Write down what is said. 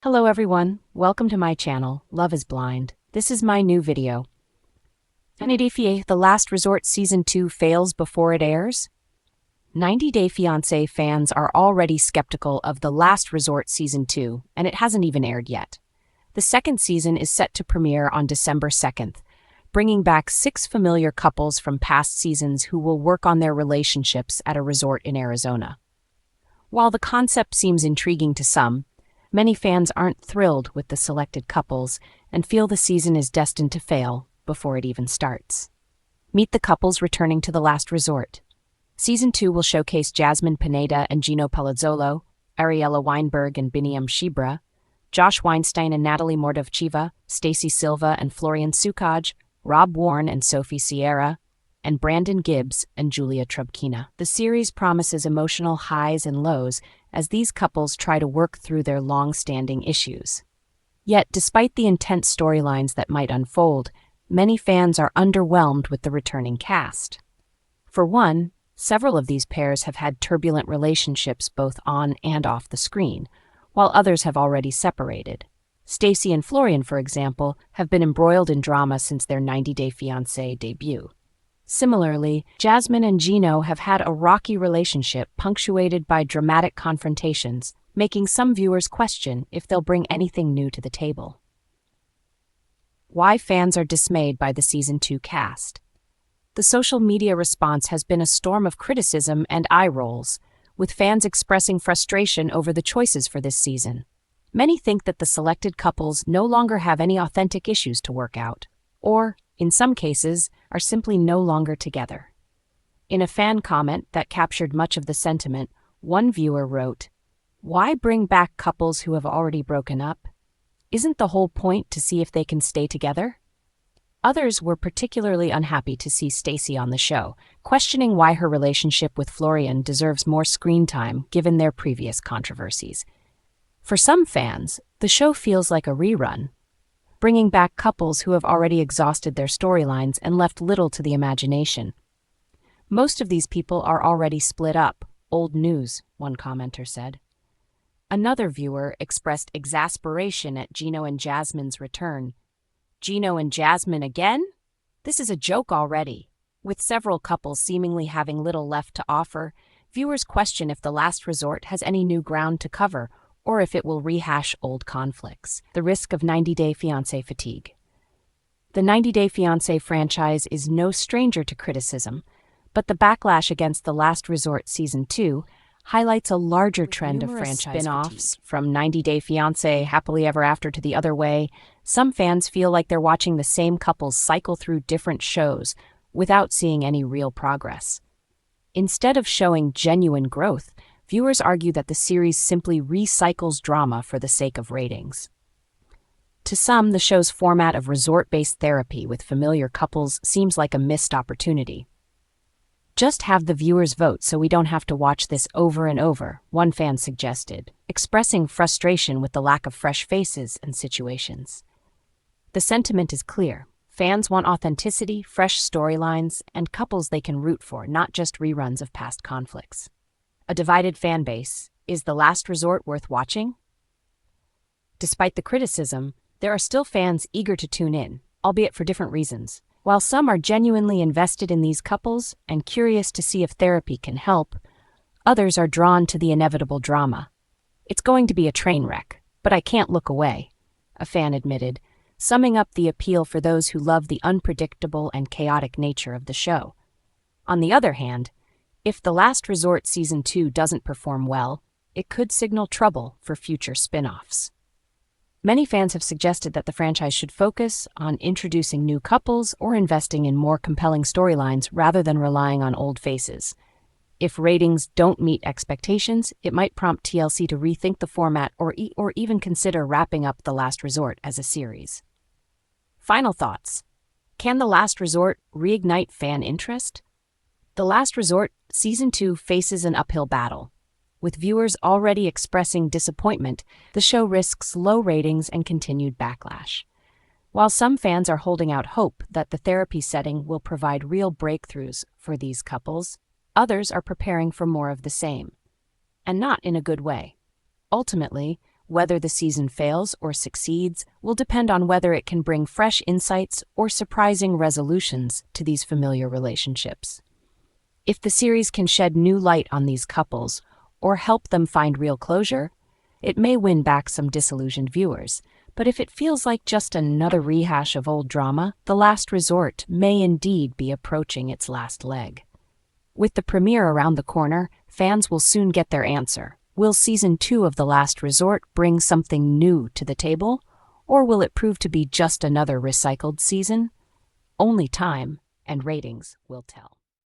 Hello everyone, welcome to my channel, Love is Blind. This is my new video. The Last Resort Season 2 fails before it airs? 90 Day Fiancé fans are already skeptical of The Last Resort Season 2, and it hasn't even aired yet. The second season is set to premiere on December 2nd, bringing back 6 familiar couples from past seasons who will work on their relationships at a resort in Arizona. While the concept seems intriguing to some, many fans aren't thrilled with the selected couples and feel the season is destined to fail before it even starts. Meet the couples returning to the last resort. Season 2 will showcase Jasmine, Pineda and Gino Palazzolo, Ariela Weinberg and Biniyam Shibre, Josh Weinstein and Natalie Mordovcheva, Stacey Silva and Florian Sukaj, Rob Warren and Sophie Sierra, and Brandon Gibbs and Julia Trubkina. The series promises emotional highs and lows as these couples try to work through their long-standing issues. Yet, despite the intense storylines that might unfold, many fans are underwhelmed with the returning cast. For one, several of these pairs have had turbulent relationships both on and off the screen, while others have already separated. Stacey and Florian, for example, have been embroiled in drama since their 90 Day Fiancé debut. Similarly, Jasmine and Gino have had a rocky relationship punctuated by dramatic confrontations, making some viewers question if they'll bring anything new to the table. Why fans are dismayed by the Season 2 cast. The social media response has been a storm of criticism and eye rolls, with fans expressing frustration over the choices for this season. Many think that the selected couples no longer have any authentic issues to work out, or, in some cases, are simply no longer together. In a fan comment that captured much of the sentiment, one viewer wrote, "Why bring back couples who have already broken up? Isn't the whole point to see if they can stay together?" Others were particularly unhappy to see Stacey on the show, questioning why her relationship with Florian deserves more screen time given their previous controversies. For some fans, the show feels like a rerun, bringing back couples who have already exhausted their storylines and left little to the imagination. "Most of these people are already split up. Old news," one commenter said. Another viewer expressed exasperation at Gino and Jasmine's return. "Gino and Jasmine again? This is a joke already." With several couples seemingly having little left to offer, viewers question if The Last Resort has any new ground to cover, or if it will rehash old conflicts. The risk of 90 Day Fiancé fatigue. The 90 Day Fiancé franchise is no stranger to criticism, but the backlash against The Last Resort Season 2 highlights a larger trend of franchise spin-offs. From 90 Day Fiancé Happily Ever After to The Other Way, some fans feel like they're watching the same couples cycle through different shows without seeing any real progress. Instead of showing genuine growth, viewers argue that the series simply recycles drama for the sake of ratings. To some, the show's format of resort-based therapy with familiar couples seems like a missed opportunity. "Just have the viewers vote so we don't have to watch this over and over," one fan suggested, expressing frustration with the lack of fresh faces and situations. The sentiment is clear. Fans want authenticity, fresh storylines, and couples they can root for, not just reruns of past conflicts. A divided fan base. Is The Last Resort worth watching? Despite the criticism, there are still fans eager to tune in, albeit for different reasons. While some are genuinely invested in these couples and curious to see if therapy can help, others are drawn to the inevitable drama. "It's going to be a train wreck, but I can't look away," a fan admitted, summing up the appeal for those who love the unpredictable and chaotic nature of the show. On the other hand, if The Last Resort Season 2 doesn't perform well, it could signal trouble for future spin-offs. Many fans have suggested that the franchise should focus on introducing new couples or investing in more compelling storylines rather than relying on old faces. If ratings don't meet expectations, it might prompt TLC to rethink the format or even consider wrapping up The Last Resort as a series. Final thoughts. Can The Last Resort reignite fan interest? The Last Resort Season 2 faces an uphill battle. With viewers already expressing disappointment, the show risks low ratings and continued backlash. While some fans are holding out hope that the therapy setting will provide real breakthroughs for these couples, others are preparing for more of the same. And not in a good way. Ultimately, Whether the season fails or succeeds will depend on whether it can bring fresh insights or surprising resolutions to these familiar relationships. If the series can shed new light on these couples or help them find real closure, it may win back some disillusioned viewers. But if it feels like just another rehash of old drama, The Last Resort may indeed be approaching its last leg. With the premiere around the corner, fans will soon get their answer. Will Season 2 of The Last Resort bring something new to the table, or will it prove to be just another recycled season? Only time and ratings will tell.